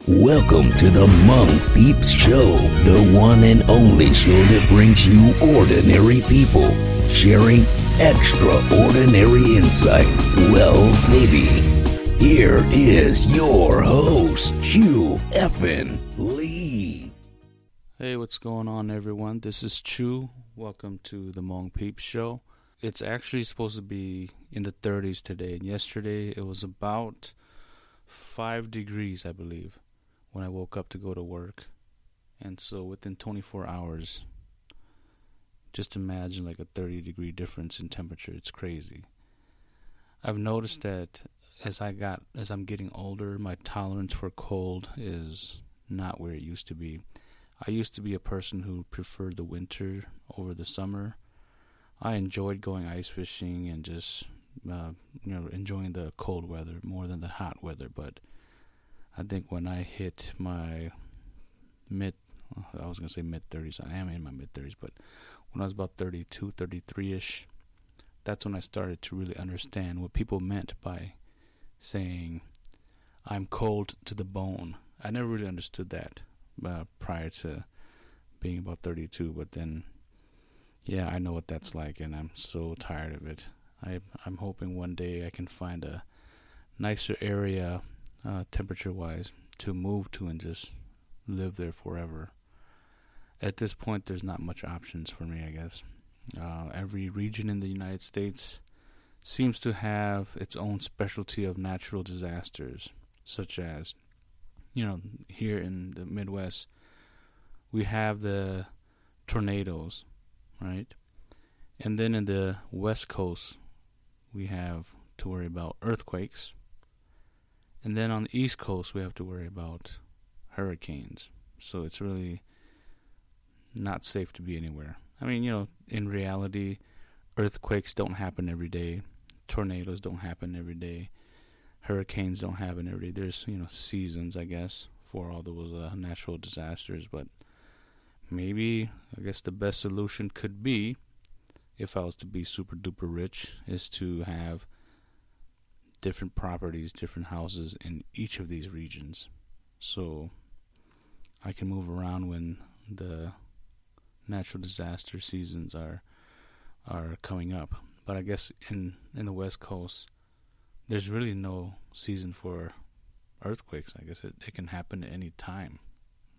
Welcome to the Hmong Peeps Show, the one and only show that brings you ordinary people sharing extraordinary insights. Well, maybe. Here is your host, Chu Effin Lee. Hey, what's going on, everyone? This is Chu. Welcome to the Hmong Peeps Show. It's actually supposed to be in the 30s today, and yesterday it was about 5 degrees, I believe, when I woke up to go to work. And so within 24 hours, just imagine like a 30-degree difference in temperature. It's crazy. I've noticed that as I'm getting older, my tolerance for cold is not where it used to be. I used to be a person who preferred the winter over the summer. I enjoyed going ice fishing and just enjoying the cold weather more than the hot weather. But I think when I hit my mid-30s, I am in my mid-30s, but when I was about 32, 33-ish, that's when I started to really understand what people meant by saying, I'm cold to the bone. I never really understood that prior to being about 32, but then, yeah, I know what that's like, and I'm so tired of it. I'm hoping one day I can find a nicer area, temperature-wise, to move to and just live there forever. At this point, there's not much options for me, I guess. Every region in the United States seems to have its own specialty of natural disasters, such as, here in the Midwest, we have the tornadoes, right? And then in the West Coast, we have to worry about earthquakes. And then on the East Coast, we have to worry about hurricanes. So it's really not safe to be anywhere. I mean, in reality, earthquakes don't happen every day. Tornadoes don't happen every day. Hurricanes don't happen every day. There's, seasons, I guess, for all those natural disasters. But maybe, I guess the best solution could be, if I was to be super duper rich, is to have different properties, different houses in each of these regions. So I can move around when the natural disaster seasons are coming up. But I guess in the West Coast, there's really no season for earthquakes. I guess it can happen at any time.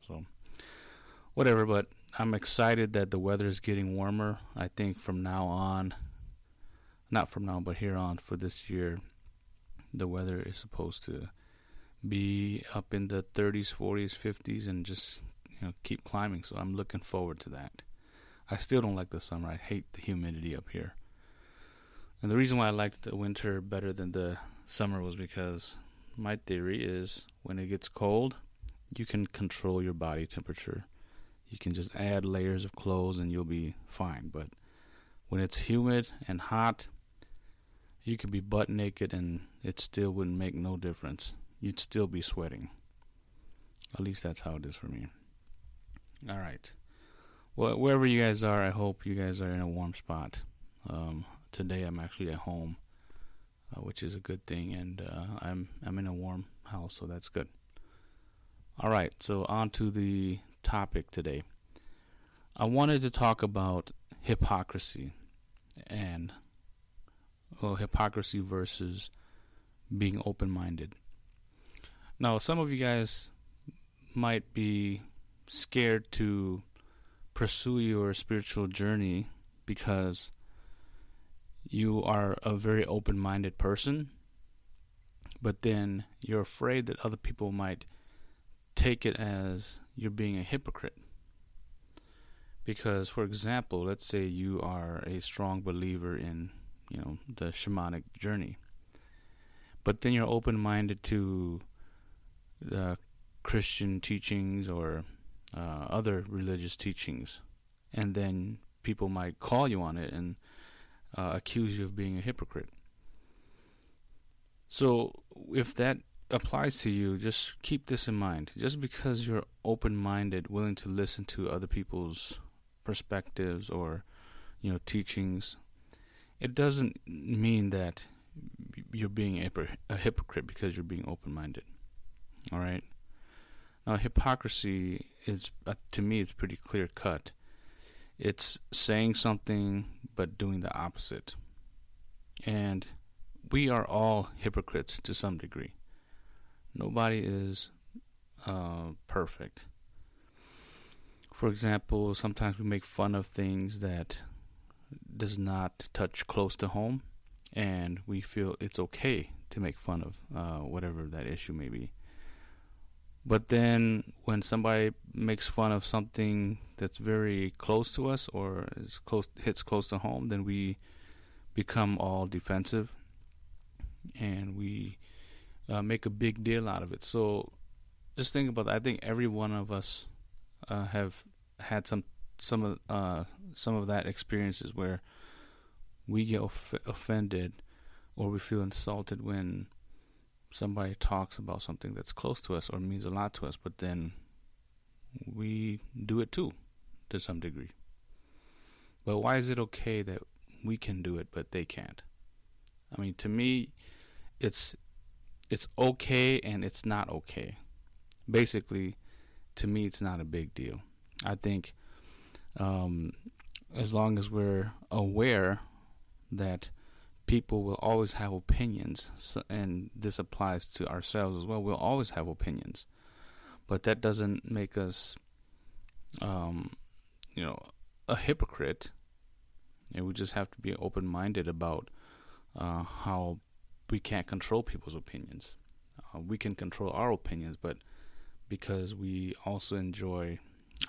So whatever, but I'm excited that the weather is getting warmer. I think from now on, not from now, but here on for this year, the weather is supposed to be up in the 30s, 40s, 50s, and just keep climbing. So I'm looking forward to that. I still don't like the summer. I hate the humidity up here. And the reason why I liked the winter better than the summer was because my theory is when it gets cold, you can control your body temperature. You can just add layers of clothes and you'll be fine. But when it's humid and hot, you could be butt naked and it still wouldn't make no difference. You'd still be sweating. At least that's how it is for me. All right. Well, wherever you guys are, I hope you guys are in a warm spot. Today I'm actually at home, which is a good thing, and I'm in a warm house, so that's good. All right, so on to the topic today. I wanted to talk about hypocrisy and hypocrisy versus being open-minded. Now, some of you guys might be scared to pursue your spiritual journey because you are a very open-minded person, but then you're afraid that other people might take it as you're being a hypocrite. Because, for example, let's say you are a strong believer in, the shamanic journey, but then you're open-minded to Christian teachings or other religious teachings, and then people might call you on it and accuse you of being a hypocrite. So if that applies to you, just keep this in mind. Just because you're open-minded, willing to listen to other people's perspectives or teachings, it doesn't mean that you're being a hypocrite because you're being open-minded. All right? Hypocrisy is, to me, it's pretty clear cut. It's saying something but doing the opposite. And we are all hypocrites to some degree. Nobody is perfect. For example, sometimes we make fun of things that does not touch close to home, and we feel it's okay to make fun of whatever that issue may be. But then when somebody makes fun of something that's very close to us or hits close to home, then we become all defensive and we make a big deal out of it. So just think about that. I think every one of us have had some of that experiences where we get offended or we feel insulted when somebody talks about something that's close to us or means a lot to us, but then we do it too to some degree. But why is it okay that we can do it but they can't? I mean, to me, it's okay and it's not okay. Basically, to me, it's not a big deal. I think as long as we're aware that people will always have opinions, and this applies to ourselves as well, we'll always have opinions. But that doesn't make us, a hypocrite. And we just have to be open-minded about how we can't control people's opinions. We can control our opinions, but because we also enjoy,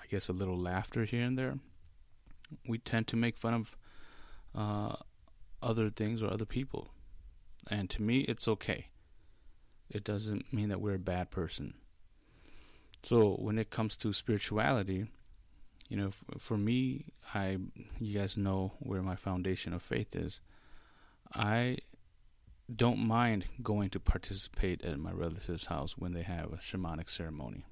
I guess, a little laughter here and there, we tend to make fun of other things or other people. And to me, it's okay. It doesn't mean that we're a bad person. So when it comes to spirituality, for me, you guys know where my foundation of faith is. I don't mind going to participate at my relative's house when they have a shamanic ceremony.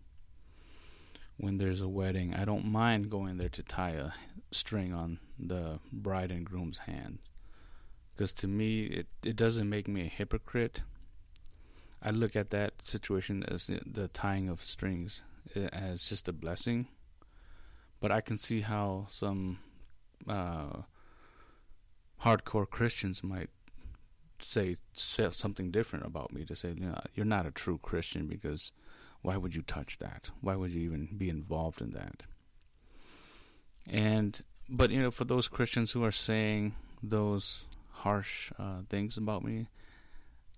When there's a wedding, I don't mind going there to tie a string on the bride and groom's hand. Because to me, it doesn't make me a hypocrite. I look at that situation as the tying of strings as just a blessing. But I can see how some hardcore Christians might say something different about me, to say, you're not a true Christian because why would you touch that? Why would you even be involved in that? But for those Christians who are saying those harsh things about me,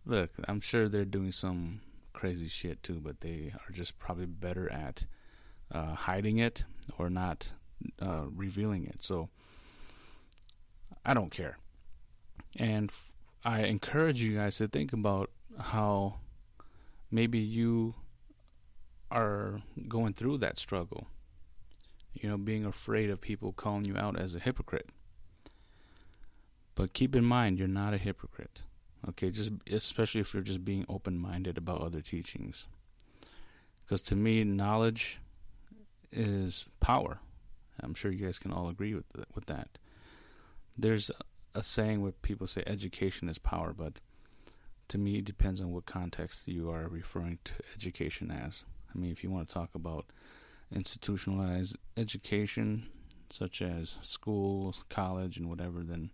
look, I'm sure they're doing some crazy shit too, but they are just probably better at hiding it or not revealing it. So I don't care. And I encourage you guys to think about how maybe you are going through that struggle, being afraid of people calling you out as a hypocrite. But keep in mind, you're not a hypocrite. Okay, just especially if you're just being open-minded about other teachings. Because to me, knowledge is power. I'm sure you guys can all agree with that. There's a saying where people say education is power, but to me it depends on what context you are referring to education as. I mean, if you want to talk about institutionalized education, such as schools, college, and whatever, then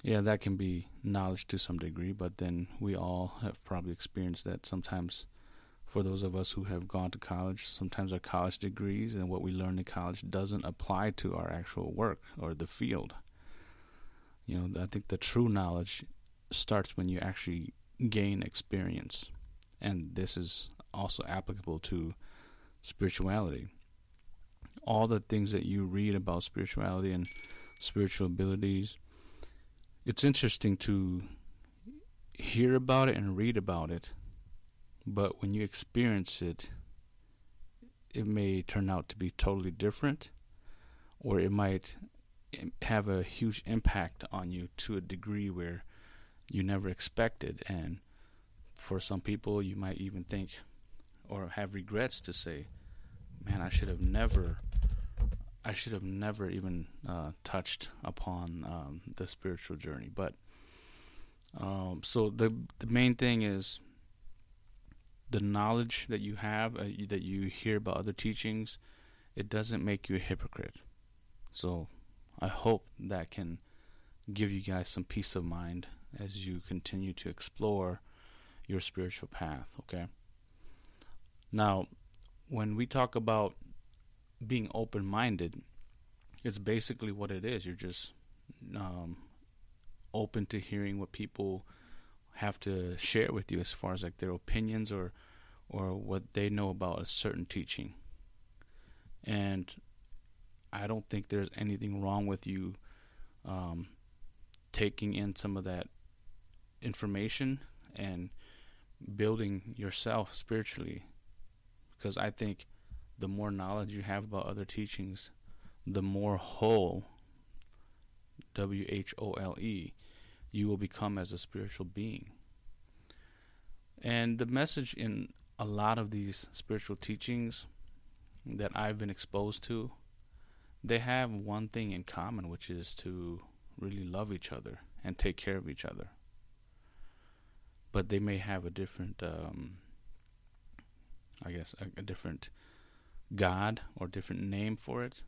yeah, that can be knowledge to some degree, but then we all have probably experienced that sometimes. For those of us who have gone to college, sometimes our college degrees and what we learn in college doesn't apply to our actual work or the field. I think the true knowledge starts when you actually gain experience. And this is also applicable to spirituality. All the things that you read about spirituality and spiritual abilities, it's interesting to hear about it and read about it, but when you experience it, it may turn out to be totally different, or it might have a huge impact on you to a degree where you never expected. And for some people, you might even think or have regrets to say, man, I should have never even touched upon the spiritual journey. But so the main thing is the knowledge that you have, that you hear about other teachings, it doesn't make you a hypocrite. So I hope that can give you guys some peace of mind as you continue to explore your spiritual path, okay? Now, when we talk about being open-minded, it's basically what it is. You're just open to hearing what people have to share with you as far as like their opinions or what they know about a certain teaching. And I don't think there's anything wrong with you taking in some of that information and building yourself spiritually, because I think the more knowledge you have about other teachings, the more whole, WHOLE, you will become as a spiritual being. And the message in a lot of these spiritual teachings that I've been exposed to, they have one thing in common, which is to really love each other and take care of each other. But they may have a different, a different God or different name for it.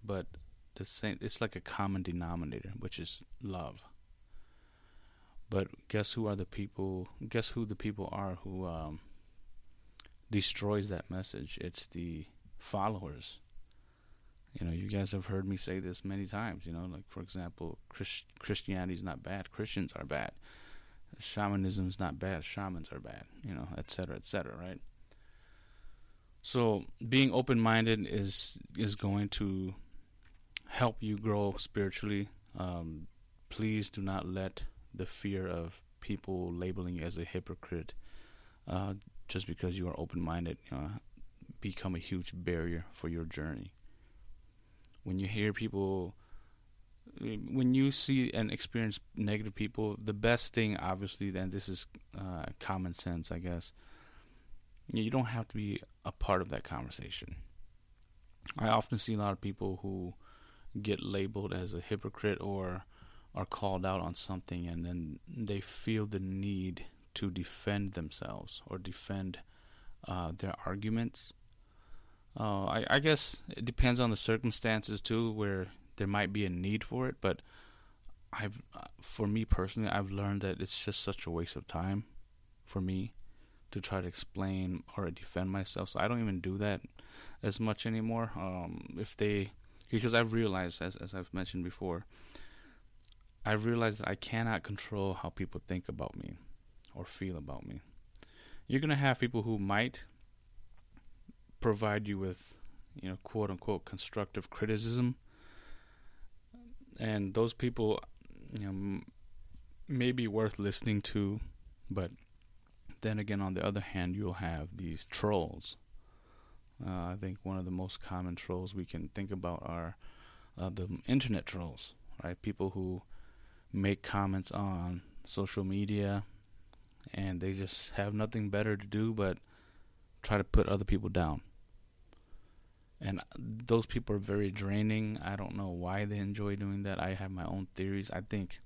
But the same, it's like a common denominator, which is love. But guess who the people are who destroys that message? It's the followers. You know, you guys have heard me say this many times, you know, like, for example, Christianity is not bad. Christians are bad. Shamanism is not bad. Shamans are bad, you know, et cetera, right? So being open-minded is going to help you grow spiritually. Please do not let the fear of people labeling you as a hypocrite just because you are open-minded become a huge barrier for your journey. When you hear people, when you see and experience negative people, the best thing, obviously, then this is common sense, I guess, you don't have to be a part of that conversation. I often see a lot of people who get labeled as a hypocrite or are called out on something, and then they feel the need to defend themselves or defend their arguments. I guess it depends on the circumstances too, where there might be a need for it. But for me personally, I've learned that it's just such a waste of time for me to try to explain or defend myself. So I don't even do that as much anymore. Because I've realized, as I've mentioned before, I've realized that I cannot control how people think about me or feel about me. You're gonna have people who might provide you with, quote unquote, constructive criticism, and those people, may be worth listening to. But then again, on the other hand, you'll have these trolls. I think one of the most common trolls we can think about are the internet trolls, right? People who make comments on social media and they just have nothing better to do but try to put other people down. And those people are very draining. I don't know why they enjoy doing that. I have my own theories. I think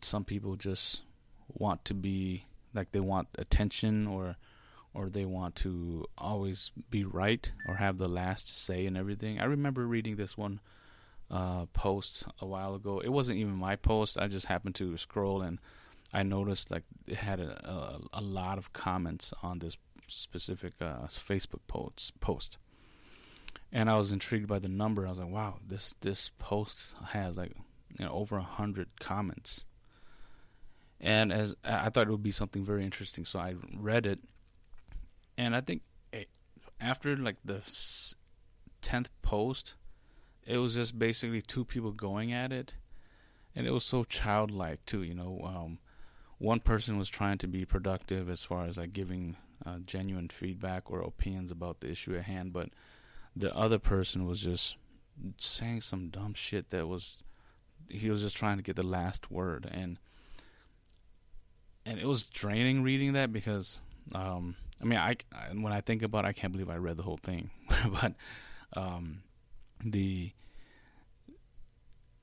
some people just want to be, like, they want attention or they want to always be right or have the last say in everything. I remember reading this one post a while ago. It wasn't even my post. I just happened to scroll and I noticed like it had a lot of comments on this specific Facebook post, and I was intrigued by the number. I was like, wow, this post has like over 100 comments, and as I thought it would be something very interesting, so I read it, and I think after like the 10th post, it was just basically two people going at it, and it was so childlike too. One person was trying to be productive as far as like giving genuine feedback or opinions about the issue at hand, but the other person was just saying some dumb shit he was just trying to get the last word, and it was draining reading that because when I think about it, I can't believe I read the whole thing, but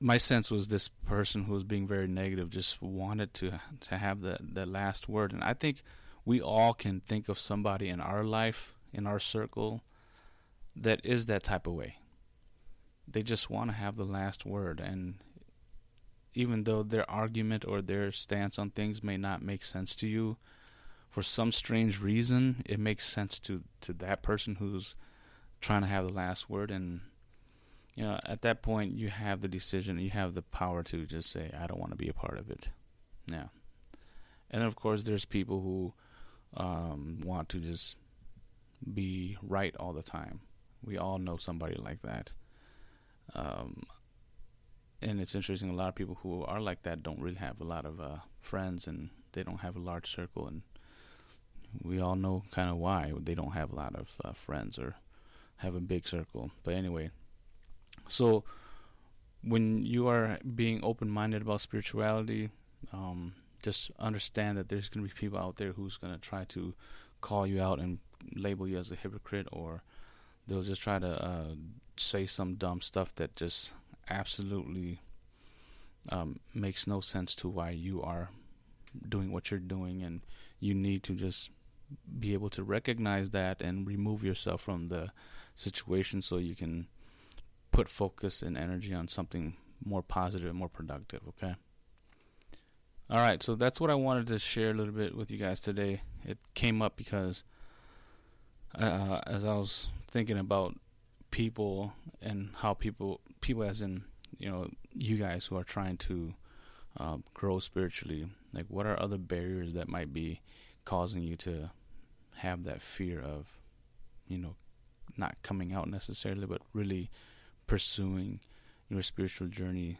my sense was this person who was being very negative just wanted to have the last word. And I think we all can think of somebody in our life, in our circle, that is that type of way. They just want to have the last word, and even though their argument or their stance on things may not make sense to you, for some strange reason, it makes sense to that person who's trying to have the last word. And at that point, you have the decision, you have the power to just say, I don't want to be a part of it. Yeah. And then, of course, there's people who want to just be right all the time. We all know somebody like that. And it's interesting, a lot of people who are like that don't really have a lot of friends, and they don't have a large circle, and we all know kind of why they don't have a lot of friends or have a big circle. But anyway, so when you are being open-minded about spirituality, just understand that there's going to be people out there who's going to try to call you out and label you as a hypocrite, or they'll just try to say some dumb stuff that just absolutely makes no sense to why you are doing what you're doing. And you need to just be able to recognize that and remove yourself from the situation so you can put focus and energy on something more positive and more productive. Okay. All right, so that's what I wanted to share a little bit with you guys today. It came up because as I was thinking about people and how people as in, you guys who are trying to grow spiritually, like what are other barriers that might be causing you to have that fear of, not coming out necessarily, but really pursuing your spiritual journey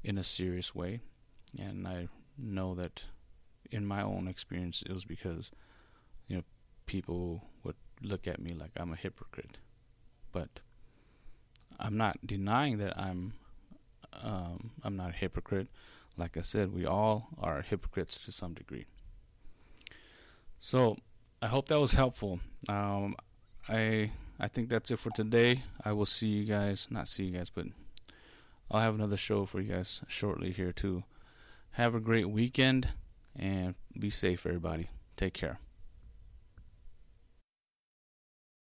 in a serious way. And I know that in my own experience, it was because, people would look at me like I'm a hypocrite. But I'm not denying that I'm not a hypocrite. Like I said, we all are hypocrites to some degree. So I hope that was helpful. I think that's it for today. I will see you guys, but I'll have another show for you guys shortly here too. Have a great weekend and be safe, everybody. Take care.